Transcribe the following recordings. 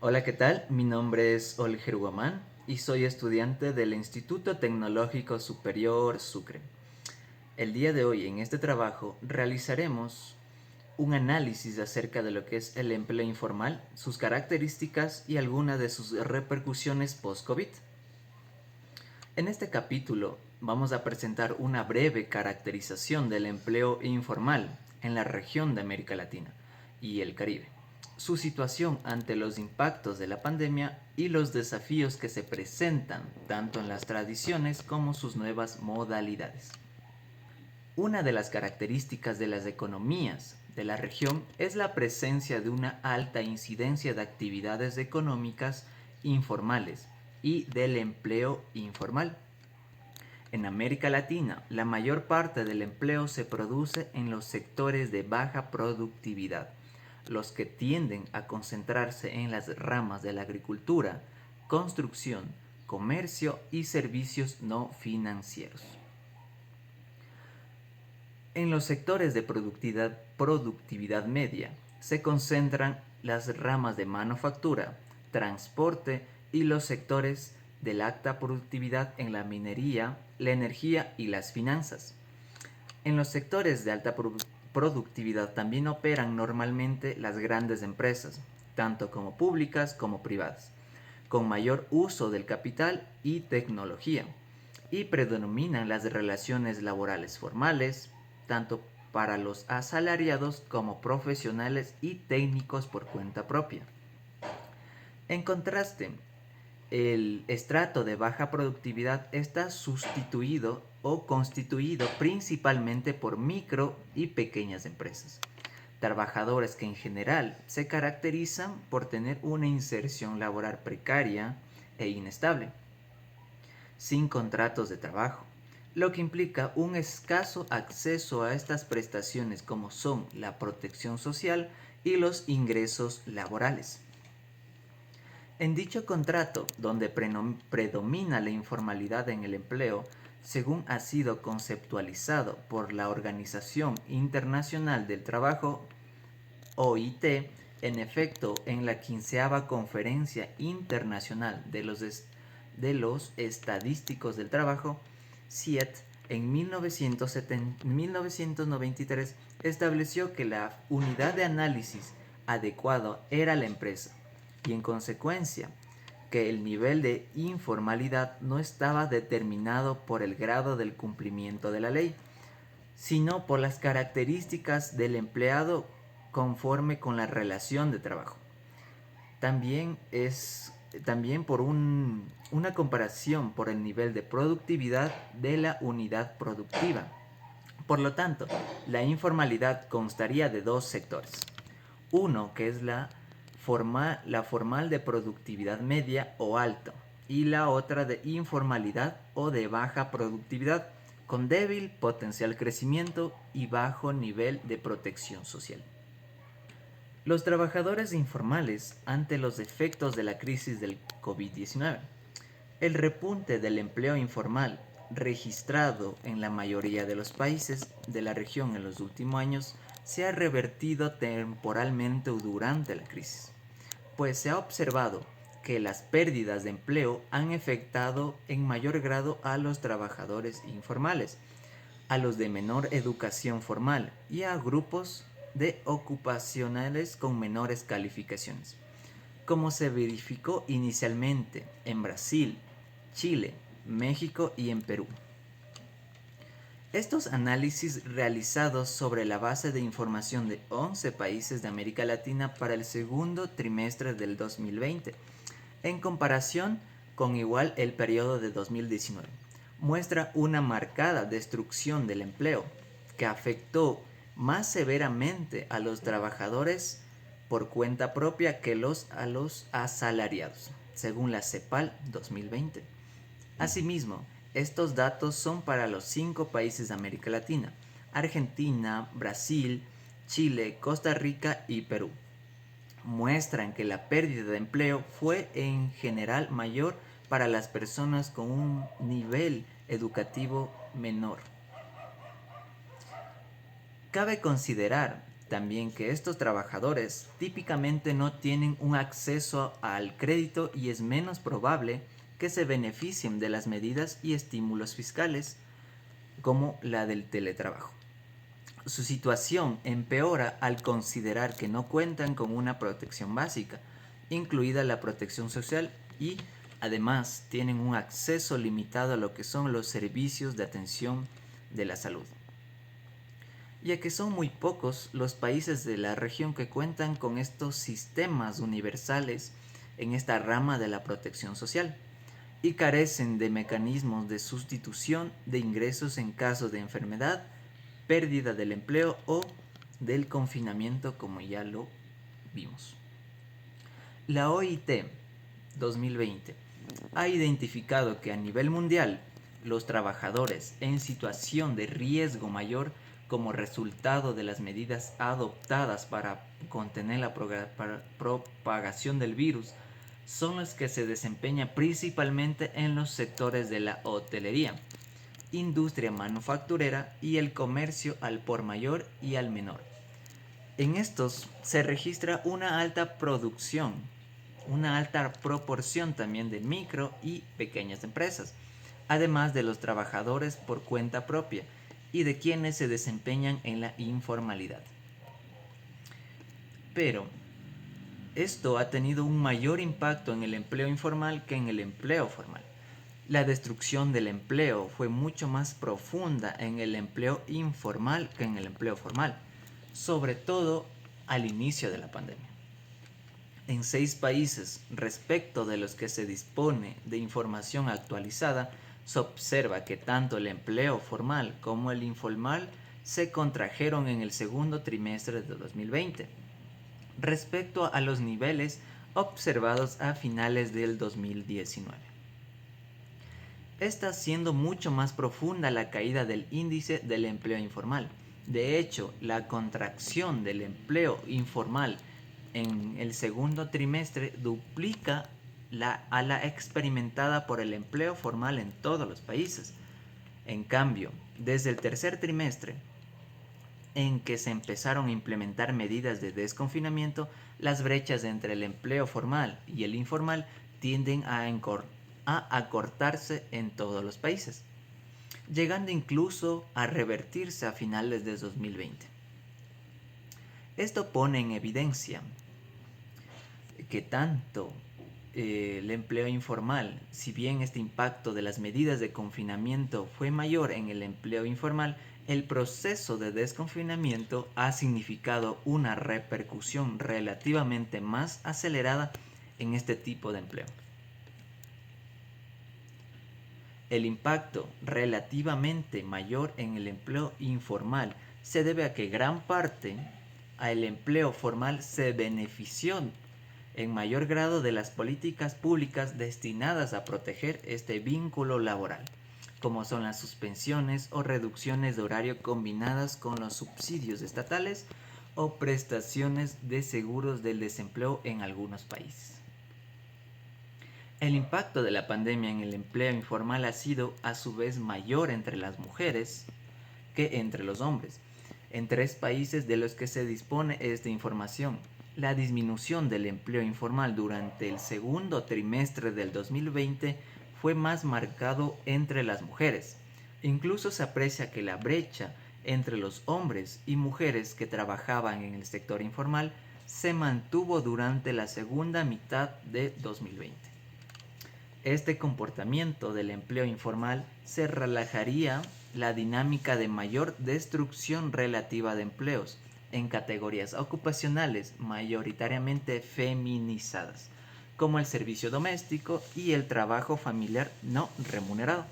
Hola, ¿qué tal? Mi nombre es Olger Guamán y soy estudiante del Instituto Tecnológico Superior Sucre. El día de hoy en este trabajo realizaremos un análisis acerca de lo que es el empleo informal, sus características y algunas de sus repercusiones post-COVID. En este capítulo vamos a presentar una breve caracterización del empleo informal en la región de América Latina y el Caribe, su situación ante los impactos de la pandemia y los desafíos que se presentan tanto en las tradiciones como sus nuevas modalidades. Una de las características de las economías de la región es la presencia de una alta incidencia de actividades económicas informales y del empleo informal. En América Latina, la mayor parte del empleo se produce en los sectores de baja productividad, los que tienden a concentrarse en las ramas de la agricultura, construcción, comercio y servicios no financieros. En los sectores de productividad media se concentran las ramas de manufactura, transporte y los sectores de la alta productividad en la minería, la energía y las finanzas. En los sectores de alta productividad también operan normalmente las grandes empresas, tanto como públicas como privadas, con mayor uso del capital y tecnología, y predominan las relaciones laborales formales, tanto para los asalariados como profesionales y técnicos por cuenta propia. En contraste, el estrato de baja productividad está sustituido o constituido principalmente por micro y pequeñas empresas. Trabajadores que en general se caracterizan por tener una inserción laboral precaria e inestable, sin contratos de trabajo, lo que implica un escaso acceso a estas prestaciones como son la protección social y los ingresos laborales. En dicho contrato, donde predomina la informalidad en el empleo, según ha sido conceptualizado por la Organización Internacional del Trabajo, OIT, en efecto, en la 15ª Conferencia Internacional de los Estadísticos del Trabajo, CIET, en 1993, estableció que la unidad de análisis adecuado era la empresa y en consecuencia que el nivel de informalidad no estaba determinado por el grado del cumplimiento de la ley, sino por las características del empleado conforme con la relación de trabajo. También es también por una comparación por el nivel de productividad de la unidad productiva. Por lo tanto, la informalidad constaría de dos sectores. Uno, que es la formal de productividad media o alta, y la otra de informalidad o de baja productividad, con débil potencial crecimiento y bajo nivel de protección social. Los trabajadores informales ante los efectos de la crisis del COVID-19. El repunte del empleo informal registrado en la mayoría de los países de la región en los últimos años se ha revertido temporalmente durante la crisis, pues se ha observado que las pérdidas de empleo han afectado en mayor grado a los trabajadores informales, a los de menor educación formal y a grupos de ocupacionales con menores calificaciones, como se verificó inicialmente en Brasil, Chile, México y en Perú. Estos análisis realizados sobre la base de información de 11 países de América Latina para el segundo trimestre del 2020, en comparación con igual el periodo de 2019, muestra una marcada destrucción del empleo que afectó más severamente a los trabajadores por cuenta propia que a los asalariados, según la CEPAL 2020. Asimismo, estos datos son para los 5 países de América Latina: Argentina, Brasil, Chile, Costa Rica y Perú. Muestran que la pérdida de empleo fue en general mayor para las personas con un nivel educativo menor. Cabe considerar también que estos trabajadores típicamente no tienen un acceso al crédito y es menos probable que se beneficien de las medidas y estímulos fiscales como la del teletrabajo. Su situación empeora al considerar que no cuentan con una protección básica, incluida la protección social, y además tienen un acceso limitado a lo que son los servicios de atención de la salud, ya que son muy pocos los países de la región que cuentan con estos sistemas universales en esta rama de la protección social y carecen de mecanismos de sustitución de ingresos en caso de enfermedad, pérdida del empleo o del confinamiento, como ya lo vimos. La OIT 2020 ha identificado que a nivel mundial los trabajadores en situación de riesgo mayor como resultado de las medidas adoptadas para contener la propagación del virus son los que se desempeñan principalmente en los sectores de la hotelería, industria manufacturera y el comercio al por mayor y al menor. En estos se registra una alta producción, una alta proporción también de micro y pequeñas empresas, además de los trabajadores por cuenta propia y de quienes se desempeñan en la informalidad. Pero esto ha tenido un mayor impacto en el empleo informal que en el empleo formal. La destrucción del empleo fue mucho más profunda en el empleo informal que en el empleo formal, sobre todo al inicio de la pandemia. En 6 países respecto de los que se dispone de información actualizada, se observa que tanto el empleo formal como el informal se contrajeron en el segundo trimestre de 2020, respecto a los niveles observados a finales del 2019. Está siendo mucho más profunda la caída del índice del empleo informal. De hecho, la contracción del empleo informal en el segundo trimestre duplica a la experimentada por el empleo formal en todos los países. En cambio, desde el tercer trimestre, en que se empezaron a implementar medidas de desconfinamiento, las brechas entre el empleo formal y el informal tienden a acortarse en todos los países, llegando incluso a revertirse a finales de 2020. Esto pone en evidencia que tanto el empleo informal, si bien este impacto de las medidas de confinamiento fue mayor en el empleo informal, el proceso de desconfinamiento ha significado una repercusión relativamente más acelerada en este tipo de empleo. El impacto relativamente mayor en el empleo informal se debe a que gran parte al empleo formal se benefició en mayor grado de las políticas públicas destinadas a proteger este vínculo laboral, como son las suspensiones o reducciones de horario combinadas con los subsidios estatales o prestaciones de seguros del desempleo en algunos países. El impacto de la pandemia en el empleo informal ha sido a su vez mayor entre las mujeres que entre los hombres. En 3 países de los que se dispone esta información, la disminución del empleo informal durante el segundo trimestre del 2020 fue más marcado entre las mujeres. Incluso se aprecia que la brecha entre los hombres y mujeres que trabajaban en el sector informal se mantuvo durante la segunda mitad de 2020. Este comportamiento del empleo informal se relajaría la dinámica de mayor destrucción relativa de empleos en categorías ocupacionales mayoritariamente feminizadas, como el servicio doméstico y el trabajo familiar no remunerado.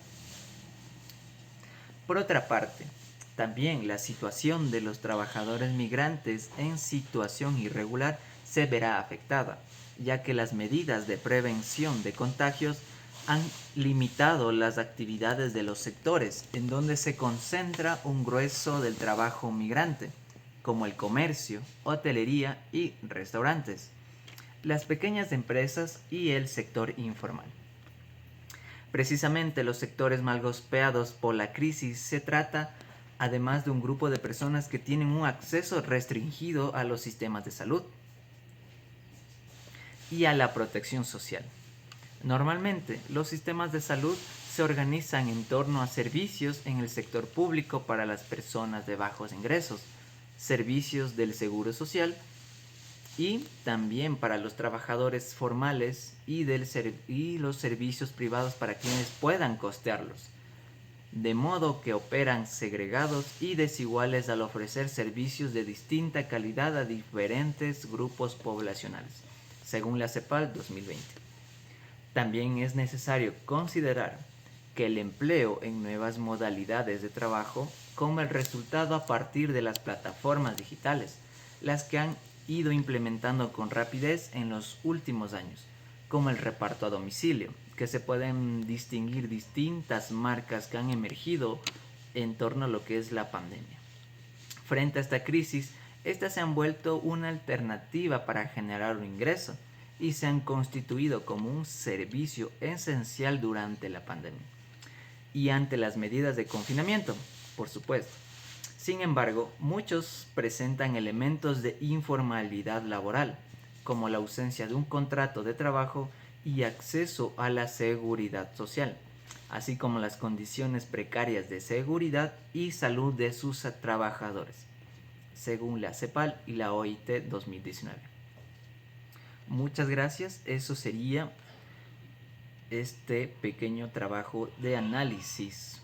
Por otra parte, también la situación de los trabajadores migrantes en situación irregular se verá afectada, ya que las medidas de prevención de contagios han limitado las actividades de los sectores en donde se concentra un grueso del trabajo migrante, como el comercio, hotelería y restaurantes, las pequeñas empresas y el sector informal. Precisamente los sectores más golpeados por la crisis se trata además de un grupo de personas que tienen un acceso restringido a los sistemas de salud y a la protección social. Normalmente, los sistemas de salud se organizan en torno a servicios en el sector público para las personas de bajos ingresos, servicios del seguro social y también para los trabajadores formales y los servicios privados para quienes puedan costearlos, de modo que operan segregados y desiguales al ofrecer servicios de distinta calidad a diferentes grupos poblacionales, según la CEPAL 2020. También es necesario considerar que el empleo en nuevas modalidades de trabajo como el resultado a partir de las plataformas digitales, las que han ido implementando con rapidez en los últimos años, como el reparto a domicilio, que se pueden distinguir distintas marcas que han emergido en torno a lo que es la pandemia. Frente a esta crisis, estas se han vuelto una alternativa para generar un ingreso y se han constituido como un servicio esencial durante la pandemia y ante las medidas de confinamiento, por supuesto. Sin embargo, muchos presentan elementos de informalidad laboral, como la ausencia de un contrato de trabajo y acceso a la seguridad social, así como las condiciones precarias de seguridad y salud de sus trabajadores, según la CEPAL y la OIT 2019. Muchas gracias, eso sería este pequeño trabajo de análisis.